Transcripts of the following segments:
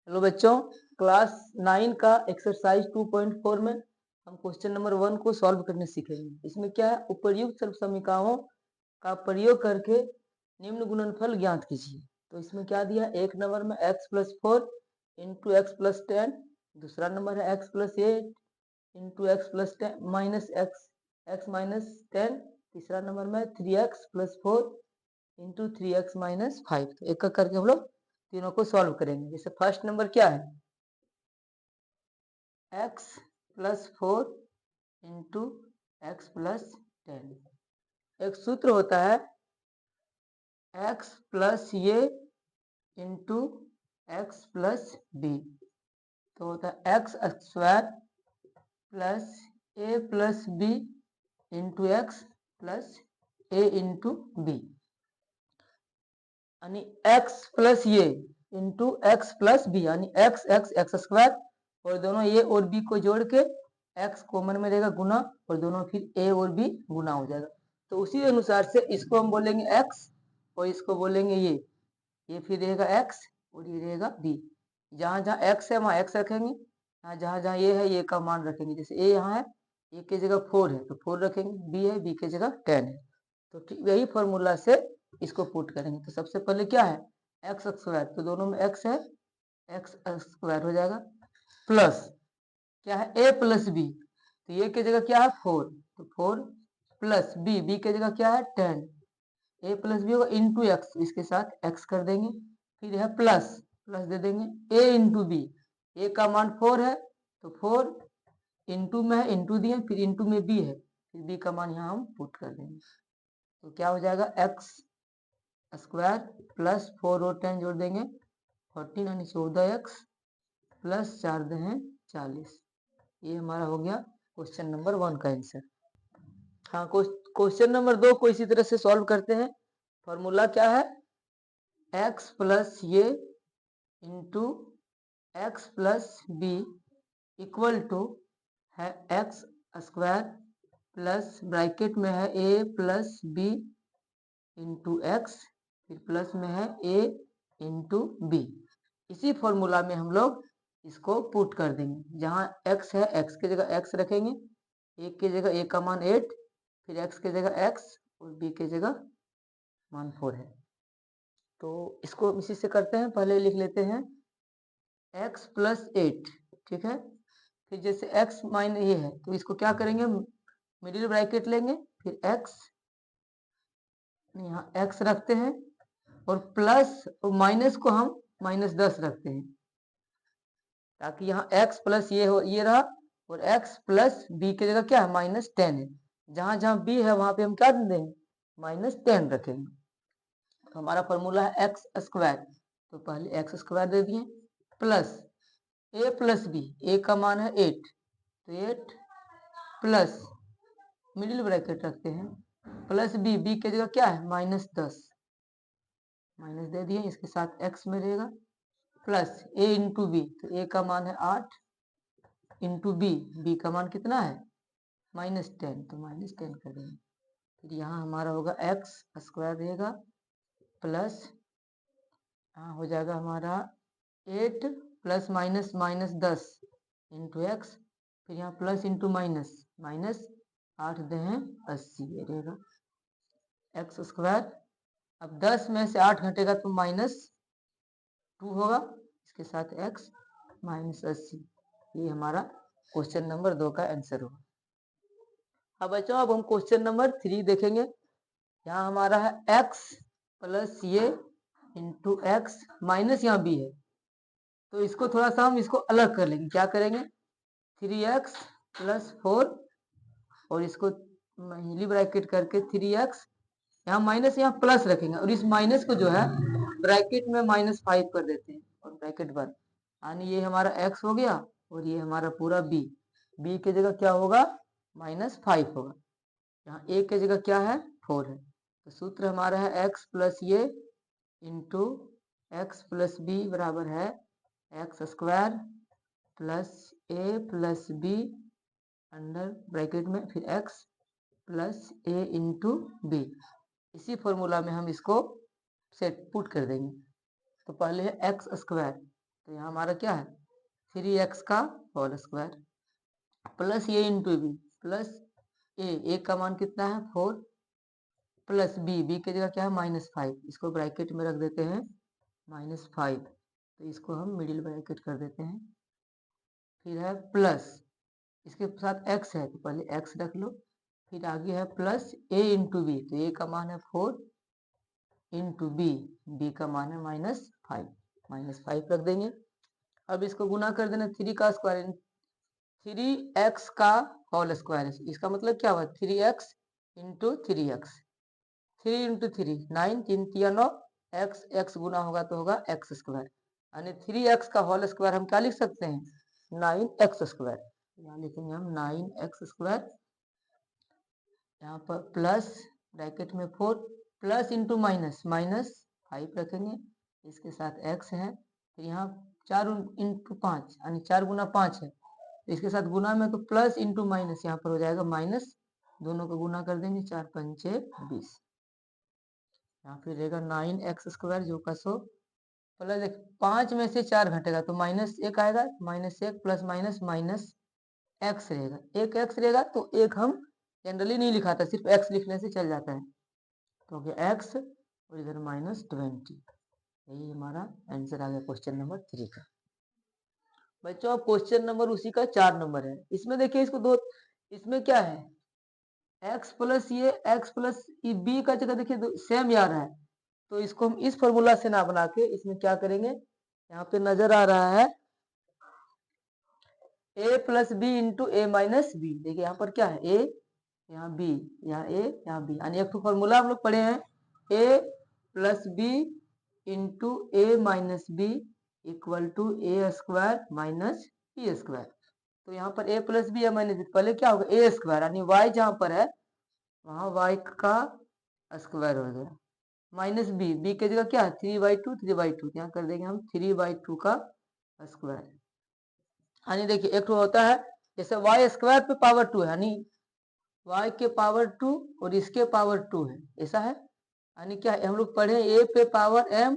Hello बच्चों, class 9 का exercise 2.4 में हम क्वेश्चन नंबर 1 को सॉल्व करने सीखेंगे। इसमें क्या है, उपर्युक्त समीकरणों का प्रयोग करके निम्न गुणनफल ज्ञात कीजिए। तो इसमें क्या दिया, एक नंबर में x plus 4 into x plus 10, दूसरा नंबर है x plus 8 into x plus 10 minus x minus 10, तीसरा नंबर में 3x plus 4 into 3x minus 5। तो एक एक करके हम लोग तीनों को सॉल्व करेंगे। जैसे फर्स्ट नंबर क्या है, x plus 4 into x plus 10। एक सूत्र होता है x प्लस ये इंटू एक्स प्लस बी, तो होता है x square plus a plus b into x plus a into b, यानी x प्लस ये इंटू एक्स प्लस बी, यानी एक्स एक्स एक्स स्क्वायर और दोनों ए और बी को जोड़ के x कॉमन में रहेगा गुना और दोनों फिर a और b गुना हो जाएगा। तो उसी अनुसार से इसको हम बोलेंगे x और इसको बोलेंगे ये फिर रहेगा x और ये रहेगा b। जहां जहां x है वहां x रखेंगे, जहां जहां ये है ये का मान रखेंगे। जैसे a यहाँ है, a की जगह 4 है तो 4 रखेंगे, b है b की जगह 10 है। तो ठीक यही फॉर्मूला से इसको पुट करेंगे। तो सबसे पहले क्या है, एक्स स्क्वायर, तो दोनों में x है, एक्स स्क्वायर हो जाएगा, प्लस क्या है a प्लस बी, तो ये की जगह क्या है 4, तो 4 प्लस बी की जगह क्या है 10, a प्लस बी होगा इंटू एक्स, इसके साथ x कर देंगे, फिर है प्लस प्लस दे देंगे a इंटू बी, ए का मान 4 है तो 4 इंटू में है इंटू दिए, फिर इंटू में b है, फिर b का मान यहाँ हम पुट कर देंगे। तो क्या हो जाएगा, एक्स स्क्वायर प्लस 4 और 10 जोड़ देंगे 14 यानी 14x प्लस 4 दहें 40। ये हमारा हो गया क्वेश्चन नंबर 1 का आंसर। हाँ, क्वेश्चन नंबर 2 को इसी तरह से सॉल्व करते हैं। फॉर्मूला क्या है, x प्लस ये into x plus b equal to है एक्स स्क्वायर प्लस ब्रैकेट में है a plus b into x, फिर प्लस में है a इंटू बी। इसी फॉर्मूला में हम लोग इसको पुट कर देंगे। जहाँ x है x की जगह x रखेंगे, a की जगह a का मान 8, फिर x की जगह x और b की जगह मान 4 है। तो इसको इसी से करते हैं, पहले लिख लेते हैं x प्लस 8, ठीक है। फिर जैसे x माइनस ये है तो इसको क्या करेंगे, मिडिल ब्रैकेट लेंगे, फिर x यहाँ x रखते हैं और प्लस और माइनस को हम -10 रखते हैं, ताकि यहाँ x प्लस ये हो, ये रहा, और x प्लस बी की जगह क्या है -10 है। जहां जहां b है वहां पे हम क्या देंगे, -10 रखेंगे। तो हमारा फॉर्मूला है एक्स स्क्वायर, तो पहले एक्स स्क्वायर दे दिए plus a plus b, a का मान है 8, तो 8 प्लस मिडिल ब्रैकेट रखते हैं प्लस बी की जगह क्या है -10, माइनस दे दिए, इसके साथ x में रहेगा प्लस a इंटू बी, तो a का मान है 8 इंटू बी का मान कितना है -10, तो -10 कर देंगे। फिर यहाँ हमारा होगा एक्स स्क्वायर रहेगा प्लस यहाँ हो जाएगा हमारा 8 प्लस -10 इंटू एक्स, फिर यहाँ प्लस इंटू माइनस 8 दहें 80, ये रहेगा एक्स स्क्वायर। अब 10 में से 8 घटेगा तो -2 होगा, इसके साथ x -80। ये हमारा क्वेश्चन नंबर 2 का आंसर होगा। अब बच्चों अब हम क्वेश्चन नंबर 3 देखेंगे। यहाँ हमारा है x प्लस ये इंटू एक्स माइनस यहाँ b है, तो इसको थोड़ा सा हम इसको अलग कर लेंगे। क्या करेंगे, 3x प्लस 4 और इसको मिली ब्रैकेट करके 3x, यहाँ माइनस यहाँ प्लस रखेंगे और इस माइनस को जो है ब्रैकेट में -5 कर देते हैं और ब्रैकेट बंद, यानी ये हमारा x हो गया और ये हमारा पूरा b की जगह क्या होगा -5 होगा, यहाँ a की जगह क्या है 4 है। तो सूत्र हमारा है x प्लस ये इंटू एक्स प्लस बी बराबर है x square plus a plus b under bracket में फिर x plus a into b. इसी फॉर्मूला में हम इसको सेट पुट कर देंगे। तो पहले है एक्स स्क्वायर, तो तो यहाँ हमारा क्या है 3x का whole square plus a into B plus ए का मान कितना है 4 प्लस बी की जगह क्या है -5, इसको ब्रैकेट में रख देते हैं -5, तो इसको हम मिडिल ब्रैकेट कर देते हैं। फिर है प्लस इसके साथ x है तो पहले x रख लो, फिर आगे है प्लस a इंटू बी, तो a का मान है 4 इंटू बी का मान है -5 रख देंगे। अब इसको गुना कर देना 3 का स्क्वायर 3x का होल स्क्वायर है, इसका मतलब क्या हुआ 3x इंटू 3x 3 इंटू 3 9 3 तिया 9 x गुना होगा तो होगा x स्क्वायर, यानी 3x का होल स्क्वायर हम क्या लिख सकते हैं 9x स्क्वायर। यहाँ लिखेंगे हम 9x स्क्वायर, यहाँ पर प्लस ब्रैकेट में 4 प्लस इंटू -5 रखेंगे, इसके साथ x है, फिर यहाँ 4 इंटू 5 यानी 4 गुना 5 है, इसके साथ गुना में तो प्लस इंटू माइनस यहाँ पर हो जाएगा माइनस, दोनों को गुना कर देंगे 4 पंचे 20, यहाँ फिर रहेगा 9x स्क्वायर जो का 100 प्लस 5 में से 4 घटेगा तो -1 आएगा, -1 प्लस माइनस x रहेगा, एक x रहेगा तो एक हम जनरली नहीं लिखाता, सिर्फ x लिखने से चल जाता है, तो हो गया x और इधर -20। यही हमारा आंसर आ गया क्वेश्चन नंबर 3 का। बच्चों अब क्वेश्चन नंबर उसी का 4 नंबर है, इसमें देखिए इसको दो, इसमें क्या है x प्लस ये b का जगह देखिए सेम ही आ रहा है, तो इसको हम इस फॉर्मूला से ना बना के इसमें क्या करेंगे, यहाँ पे नजर आ रहा है a plus b into a minus b, देखिए यहाँ पर क्या है a यहाँ b यहाँ a यहाँ b, यानी एक तो फॉर्मूला हम लोग पढ़े हैं a plus b into a minus b equal to a square minus b square, तो यहाँ पर a प्लस बी या माइनस बी, पहले क्या होगा ए स्क्वायर यानी y जहाँ पर है वहां y का स्क्वायर हो गया माइनस बी की जगह क्या है 3/2 यहाँ कर देंगे हम 3/2 का स्क्वायर, यानी देखिए एक तो होता है जैसे y स्क्वायर पे पावर 2 है, यानी y के पावर 2 और इसके पावर 2 है, ऐसा है, यानी क्या हम लोग पढ़े a पे पावर m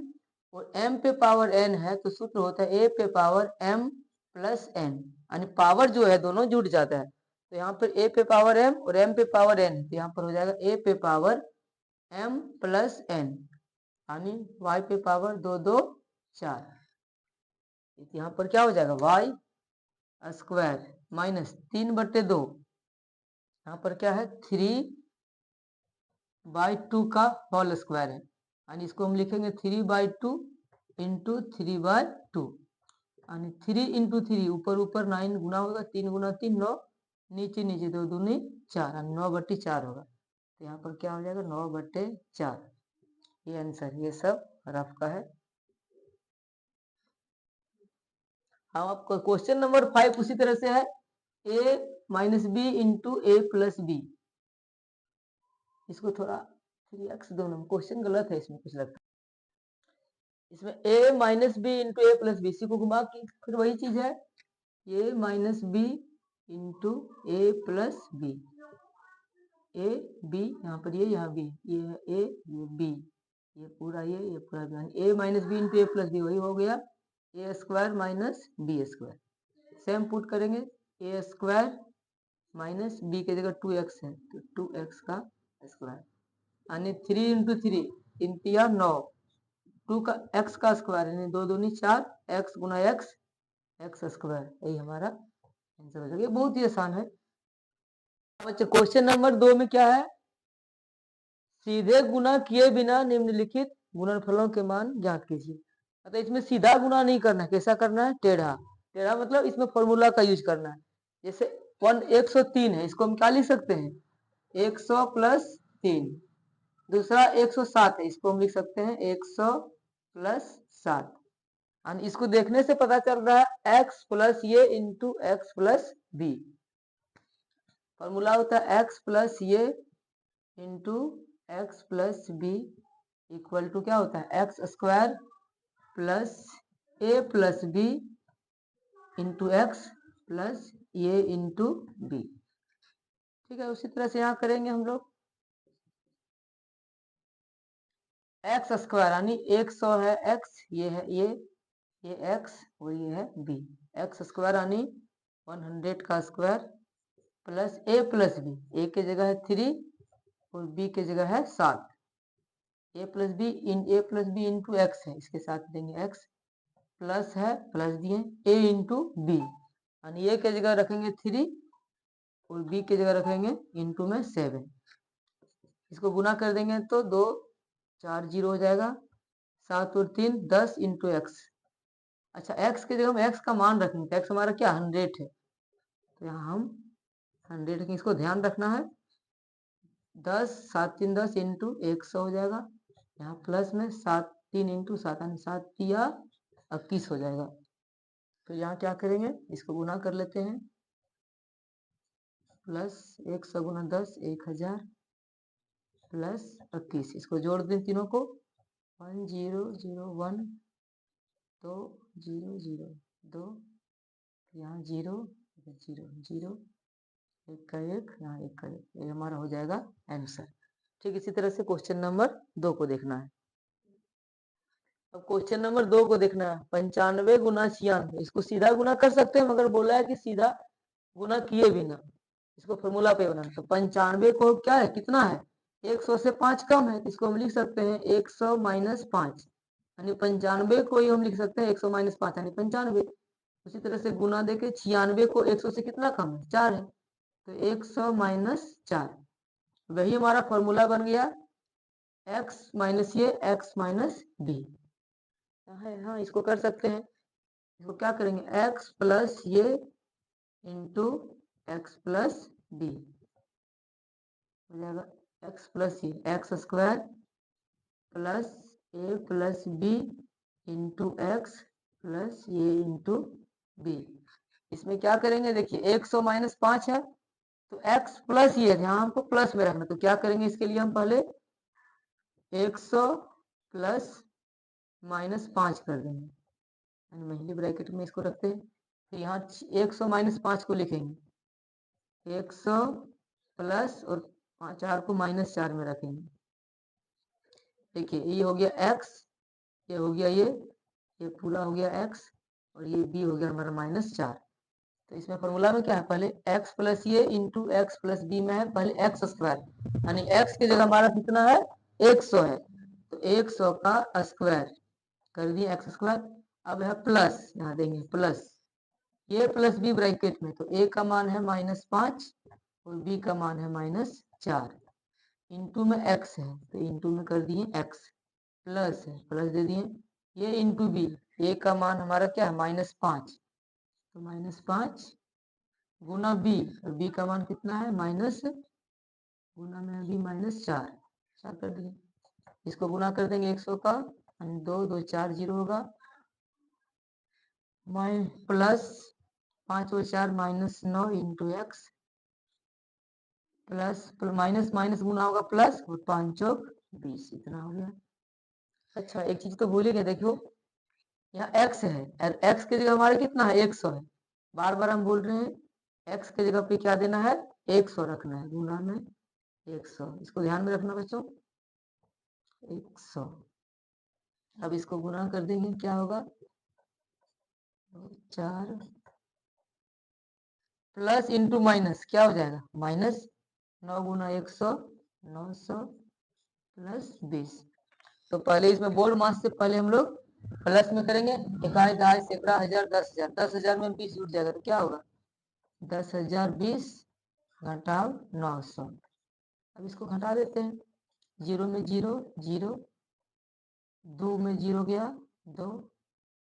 और m पे पावर n है, तो सूत्र होता है a पे पावर m प्लस n, यानी पावर जो है दोनों जुड़ जाता है, तो यहाँ पर a पे पावर m और m पे पावर n, तो यहाँ पर हो जाएगा a पे पावर m प्लस n, यानी y पे पावर 2 2 4, यहाँ पर क्या हो जाएगा y स्क्वायर माइनस 3/2, यहाँ पर क्या है 3/2 का होल स्क्वायर है, यानी इसको हम लिखेंगे 3/2 इंटू 3/2, यानी 3 इंटू 3 ऊपर ऊपर 9 गुना होगा 3 गुना 3 9, नीचे नीचे 2 दूनी 4 यानी 9/4 होगा, तो यहाँ पर क्या हो जाएगा 9/4, ये आंसर, ये सब रफ का है। हम आपको क्वेश्चन नंबर 5 उसी तरह से है a minus b into a plus b, इसको थोड़ा 3x दोनों क्वेश्चन गलत है, इसमें कुछ लगता है, इसमें a minus b into a plus b, इसी को घुमा के फिर वही चीज है a minus b into a plus b, a b यहाँ पर ये यहाँ बी, ये है a ये b, ये पूरा a minus b into a plus b, वही हो गया a square minus b square, same put करेंगे ए स्क्वायर माइनस बी की जगह 2x है तो 2x का स्क्वायर, यानी 3 इंटू 3 3 9, 2 का x का स्क्वायर यानी 2 दूनी 4 x गुना x स्क्वायर, यही हमारा आंसर हो जाएगा, ये बहुत ही आसान है। बच्चे क्वेश्चन नंबर 2 में क्या है, सीधे गुना किए बिना निम्नलिखित गुणनफलों के मान ज्ञात कीजिए, मतलब इसमें सीधा गुना नहीं करना है, कैसा करना है टेढ़ा मतलब इसमें फॉर्मूला का यूज करना है, जैसे 103 है, इसको हम क्या लिख सकते हैं 100 प्लस 3, दूसरा 107 है, इसको हम लिख सकते हैं 100 प्लस 7, यानी इसको देखने से पता चल रहा है x प्लस ये into x plus b, formula होता है x प्लस ये into x plus b equal to क्या होता है x square plus a plus b into x plus ये इंटू बी, ठीक है। उसी तरह से यहाँ करेंगे हम लोग एक्स स्क्वायर यानी 100 है x, ये है ये ये एक्स और ये है बी। एक्स स्क्वायर यानी 100 का square plus a plus b, ए की जगह है 3 और बी की जगह है 7। ए प्लस बी इंटू एक्स है, इसके साथ देंगे एक्स प्लस है प्लस दिए ए इंटू बी, यानी ए की जगह रखेंगे 3 और बी की जगह रखेंगे इंटू में 7। इसको गुना कर देंगे तो 2 4 0 हो जाएगा, 7 और 3 10 इंटू एक्स। अच्छा एक्स की जगह हम एक्स का मान रखेंगे तो एक्स हमारा क्या 100 है, तो यहाँ हम 100 रखेंगे। इसको ध्यान रखना है, 10 7 3 10 इंटू 100 हो जाएगा, यहाँ प्लस में 7 3 इंटू 7 यानी 7 3 21 हो जाएगा। तो यहाँ क्या करेंगे, इसको गुना कर लेते हैं, प्लस 100 गुना 10 1000 प्लस 21, इसको जोड़ दें तीनों को 1 0 0 1 2 0 0 2, यहाँ 0 0 0 1 का 1, यहाँ 1 का 1, ये हमारा हो जाएगा आंसर। ठीक इसी तरह से क्वेश्चन नंबर 2 को देखना है। अब क्वेश्चन नंबर 2 को देखना है, 95 गुना 96, इसको सीधा गुना कर सकते हैं मगर बोला है कि सीधा गुना किए बिना, इसको फॉर्मूला पे बनाना। तो 95 को क्या है, कितना है, 100 से 5 कम है, इसको हम लिख सकते हैं 100 माइनस 5, यानी 95 को ही हम लिख सकते हैं 100 माइनस 5 यानी 95। उसी तरह से गुना देके 96 को 100 से कितना कम है, 4 है, तो 100 माइनस 4, वही हमारा फॉर्मूला बन गया x माइनस ये x माइनस बी है। हाँ इसको कर सकते हैं, इसको क्या करेंगे x प्लस ये इंटू एक्स प्लस बी हो जाएगा, x plus a x square plus a plus b into x plus ये इंटू बी। इसमें क्या करेंगे, देखिए 100 माइनस 5 है तो x प्लस ये है, यहाँ हमको प्लस में रखना, तो क्या करेंगे इसके लिए हम पहले 100 प्लस माइनस 5 कर देंगे, पहली ब्रैकेट में इसको रखते हैं, तो यहाँ 100 माइनस 5 को लिखेंगे 100 प्लस और 4 को माइनस 4 में रखेंगे। देखिए ये हो गया x, ये हो गया ये पूरा हो गया x और ये b हो गया हमारा माइनस 4। तो इसमें फॉर्मूला में क्या है, पहले x प्लस ये इंटू एक्स प्लस बी में है पहले एक्स स्क्वायर, यानी x की जगह हमारा कितना है 100 है, तो 100 का स्क्वायर कर दिए एक्स स्क्वायर। अब है प्लस, यहाँ देंगे प्लस ये प्लस बी ब्रैकेट में, तो a का मान है -5 और b का मान है -4, इंटू में x है तो इंटू में कर दिए x, प्लस है प्लस दे दिए, ये इंटू बी, a का मान हमारा क्या है -5, तो -5 गुना b और b का मान कितना है माइनस गुना में अभी -4 कर दिए। इसको गुना कर देंगे 100 का, 2 2 4 0 होगा, प्लस 5 और 4 -9 into x plus minus minus गुना होगा प्लस और 5 चौक 20, इतना हो गया। अच्छा एक चीज तो भूल ही गए, देखो यहाँ x है और x की जगह हमारे कितना है 100 है, बार बार हम बोल रहे हैं x की जगह पे क्या देना है 100 रखना है, गुना में 100, इसको ध्यान में रखना बच्चों 100। अब इसको गुना कर देंगे क्या होगा 4 प्लस इंटू माइनस क्या हो जाएगा माइनस 9 गुना 100 900 प्लस 20। तो पहले इसमें बोर्ड मास से पहले हम लोग प्लस में करेंगे, इकाई दहाई सैकड़ा हजार 10,000, 10,000 में 20 जुट जाएगा तो क्या होगा 10,000 20 घटाव 900। अब इसको घटा देते हैं, 0 में 0 0, 2 में 0 गया 2,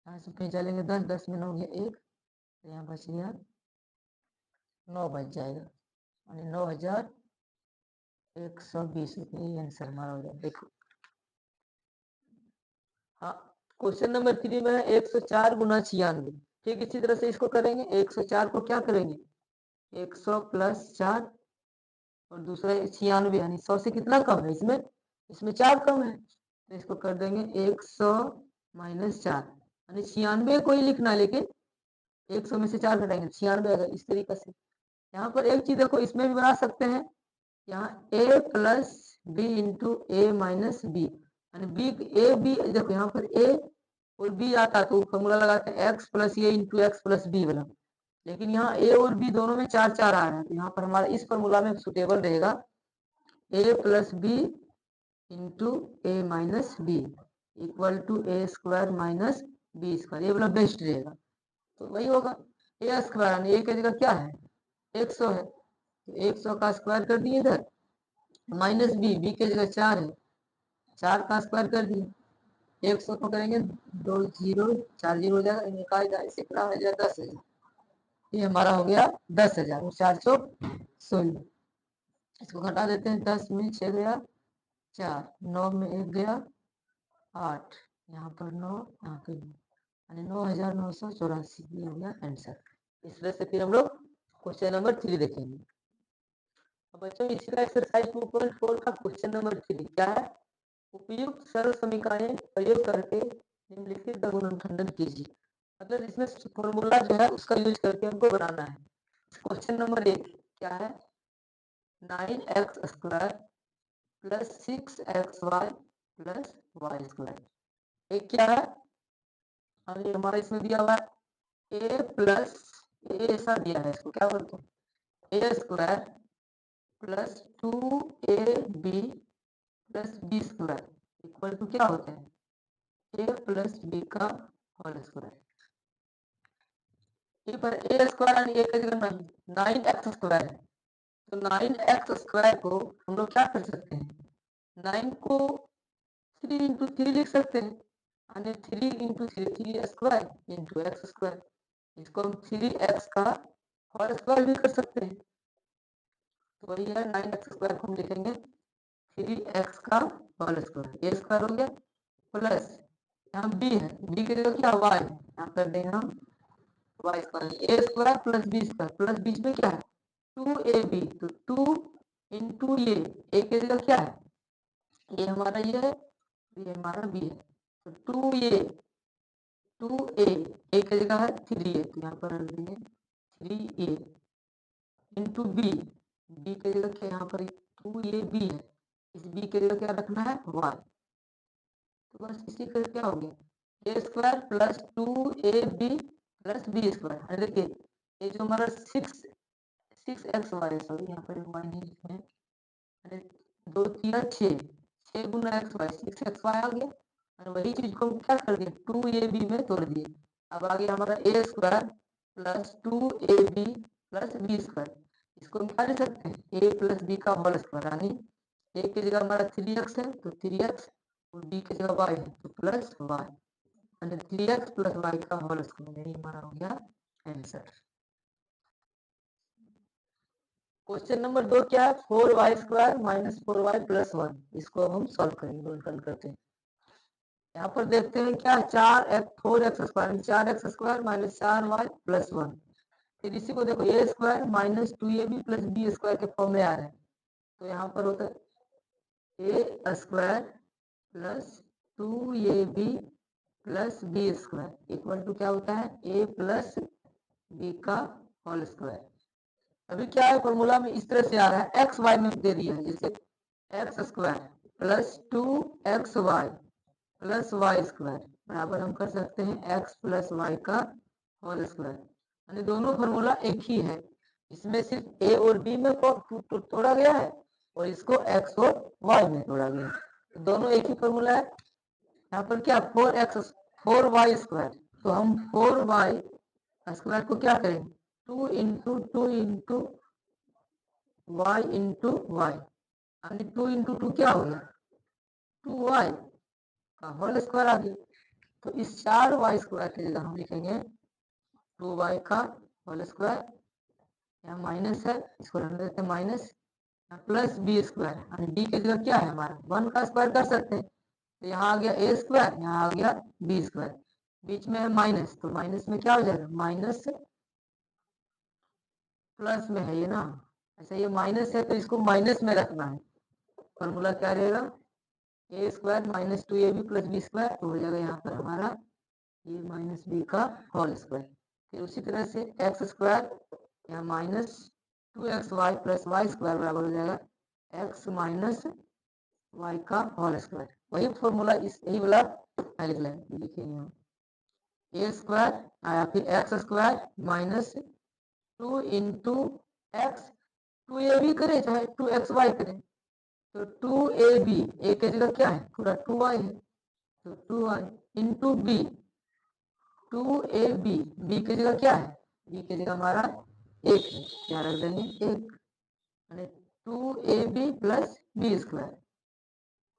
यहाँ से फिर चलेंगे 10 10 में 9 गया 1, तो यहाँ बच गया 9 बच जाएगा, यानी 9,120 रुपये, ये आंसर हमारा हो जाएगा। देखो हाँ क्वेश्चन नंबर 3 में है 104 गुना 96, ठीक इसी तरह से इसको करेंगे, 104 को क्या करेंगे 100 प्लस 4 और दूसरा 96 यानी 100 से कितना कम है, इसमें 4 कम है, तो इसको कर देंगे 100 माइनस 4, यानी 96 को ही लिखना है, लेकिन 100 में से 4 घटाएंगे 96 आएगा। इस तरीके से यहाँ पर एक चीज देखो इसमें भी बना सकते हैं, यहाँ a plus b into a minus b, यानी बी ए बी, देखो यहाँ पर a और बी आता तो फॉर्मूला लगाते हैं x plus a into x plus B वाला, लेकिन यहाँ ए और बी दोनों में 4 4 आ रहा है, तो यहाँ पर हमारा इस फॉर्मूला में सुटेबल रहेगा a plus b into a minus b equal to a square minus b square, ये वाला बेस्ट रहेगा। तो वही होगा ए स्क्वायर, यानी ए की जगह क्या है 100 है, तो 100 का स्क्वायर कर दिए इधर, माइनस बी की जगह 4 है, 4 का स्क्वायर कर दिए, 100 को करेंगे 2 जीरो 4 जीरो हो जाएगा, निकाल जाए कितना हो जाए 10,000, ये हमारा हो गया 10,000 और 4 चौक 16, इसको घटा देते हैं, 10 में 6 गया 4, 9 में 1 गया 8, यहाँ पर 9, यहाँ पर 9, यानी 9,984, ये हो गया आंसर। इस तरह से फिर हम लोग क्वेश्चन नंबर 3 देखेंगे। अब बच्चों इसी का एक्सरसाइज 2.4 का क्वेश्चन नंबर 3 क्या है, उपयुक्त सरल समीकरण प्रयोग करके निम्नलिखित का गुणनखंडन कीजिए। मतलब इसमें फॉर्मूला जो है उसका यूज करके हमको बनाना है। क्वेश्चन नंबर 1 क्या है, 9x square plus 6xy plus y square, एक क्या है, और ये हमारा इसमें दिया हुआ है ए प्लस ए, ऐसा दिया है, इसको क्या बोलते हैं a square plus 2ab plus b square equal to क्या होता है ए प्लस बी का होल स्क्वायर। ये पर ए स्क्वायर यानी ए की जगह 9x स्क्वायर है, तो 9x स्क्वायर को हम लोग क्या कर सकते हैं, 9 को 3 इंटू 3 लिख सकते हैं, यानी 3 into 3 square into x square, इसको हम 3x का होल स्क्वायर भी कर सकते हैं, तो वही है 9x स्क्वायर को हम लिखेंगे 3x का होल स्क्वायर, ए स्क्वायर हो गया प्लस यहाँ बी है, बी की जगह क्या वाई है, यहाँ कर देंगे हम y square, a square plus b square plus बीच में क्या है 2ab, तो 2 इंटू ये ए की जगह क्या है, ये हमारा ये है, ये हमारा बी है, तो 2a 2a ए की जगह है 3a, तो यहाँ पर रख देंगे 3a इंटू बी, बी की जगह क्या यहाँ पर 2ab है, इस बी की जगह क्या रखना है y, तो बस इसी का क्या हो गया a square plus 2ab plus b square. देखिए ये जो हमारा 6xy, सॉरी यहाँ पर y नहीं लिखे हैं, अरे 2 3 6 गुना एक्स वाई 6xy आ गया, और वही चीज को हम क्या कर दिए 2ab में तोड़ दिए, अब आ गया हमारा a square plus 2ab plus b square, इसको हम क्या लिख सकते हैं ए प्लस बी का होल स्क्वायर, यानी ए की जगह हमारा 3x है तो 3x और बी की जगह y है तो प्लस y, यानी 3x प्लस y का होल स्क्वायर, यही हमारा हो गया आंसर। क्वेश्चन नंबर 2 क्या है, 4y square minus 4y plus 1, इसको हम सॉल्व करेंगे, हल करते हैं। यहाँ पर देखते हैं क्या 4x square 4x square minus 4y plus 1, फिर इसी को देखो a square minus 2ab plus b square के फॉर्म में आ रहा है, तो यहाँ पर होता है a square plus 2ab plus b square equal to क्या होता है ए प्लस बी का होल स्क्वायर। अभी क्या है फॉर्मूला में इस तरह से आ रहा है, एक्स वाई में दे दिया है, जैसे x square plus 2xy plus y square बराबर हम कर सकते हैं एक्स प्लस वाई का होल स्क्वायर, यानी दोनों फॉर्मूला एक ही है, इसमें सिर्फ ए और बी में तोड़ा गया है और इसको एक्स और वाई में तोड़ा गया है, तो दोनों एक ही फॉर्मूला है। यहाँ पर क्या 4y स्क्वायर, तो हम 4y स्क्वायर को क्या करेंगे 2 इंटू वाई इंटू वाई, यानी 2 इंटू 2 क्या हो गया 2y का होल स्क्वायर आ गया, तो इस 4y स्क्वायर की जगह हम लिखेंगे 2y का होल स्क्वायर, यहाँ माइनस है इसको रख देते हैं माइनस, प्लस बी स्क्वायर, यानी बी की जगह क्या है हमारा 1 का स्क्वायर कर सकते हैं, तो यहाँ आ गया ए स्क्वायर, यहाँ आ गया बी स्क्वायर, बीच में है माइनस, तो माइनस में क्या हो जाएगा माइनस प्लस में है ये ना, अच्छा ये माइनस है तो इसको माइनस में रखना है, फॉर्मूला क्या रहेगा a square minus 2ab plus b square, तो हो जाएगा यहाँ पर हमारा ये माइनस बी का होल स्क्वायर। फिर उसी तरह से एक्स स्क्वायर यहाँ minus 2xy plus y square बराबर हो जाएगा एक्स माइनस वाई का होल स्क्वायर, वही फॉर्मूला इस यही वाला लिखेंगे हम। ए स्क्वायर आया, फिर x square minus 2 into x, 2ab करें चाहे 2xy करें, तो 2ab, ए की जगह क्या है पूरा 2y है, तो 2y into B, 2ab, B की जगह क्या है, बी की जगह हमारा 1 है, क्या रख देंगे 1, यानी 2ab प्लस बी स्क्वायर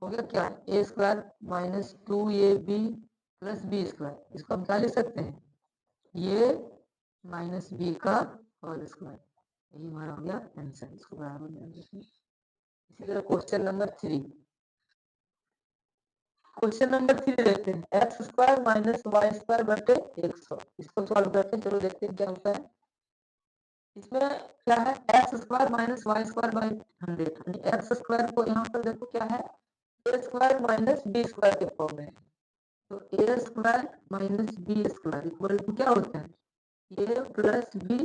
हो गया क्या, a square minus 2ab plus b square, इसको हम क्या लिख सकते हैं, ये माइनस बी का होल स्क्वायर, यही हमारा हो गया आंसर, इसको बराबर ध्यान रखिए। इसी तरह क्वेश्चन नंबर 3, क्वेश्चन नंबर 3 देखते हैं, x square minus y square बटे 100, इसको सॉल्व करते हैं, चलो देखते हैं क्या होता है। इसमें क्या है, x square minus y square by 100, x square को यहाँ पर देखो क्या है, a square minus b square के फॉर्म में, तो a square minus b square equal to क्या होता है, a plus b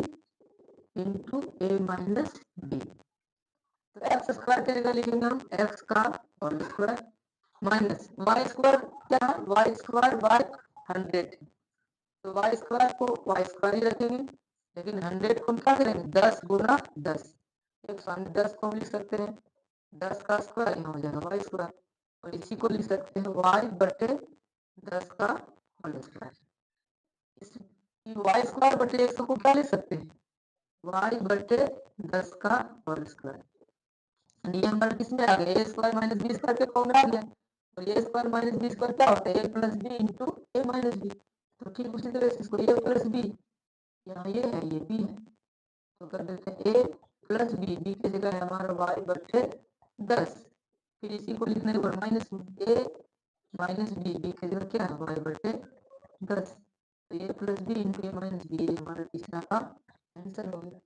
into a minus b, तो एक्स स्क्वायर की जगह लिखेंगे हम एक्स का whole square minus y square, क्या है वाई स्क्वायर बाय 100, तो वाई स्क्वायर को वाई स्क्वायर ही रखेंगे, लेकिन 100 को हम क्या करेंगे 10 गुना 10, 110 को हम लिख सकते हैं 10 का स्क्वायर, यहाँ हो जाएगा वाई स्क्वायर, और इसी को लिख सकते हैं वाई बटे 10 का होल स्क्वायर, इस वाई स्क्वायर बटे 100 को क्या लिख सकते हैं, वाई बटे 10 का होल स्क्वायर, ये हमारा किसमें आ गया, a square minus b square के फॉर्म में आ गया, और ए स्क्वायर माइनस बी स्क्वायर क्या होता है, a plus b into a minus b, तो ठीक उसी तरह से इसको ए प्लस बी, यहाँ ये है ये बी है, तो कर देते हैं ए प्लस बी, बी की जगह है हमारा वाई बटे 10, फिर इसी को लिखने पर माइनस ए माइनस बी, बी की जगह क्या है वाई बटे 10, तो ए plus b into a minus B, हमारा तीसरा का आंसर हो गया।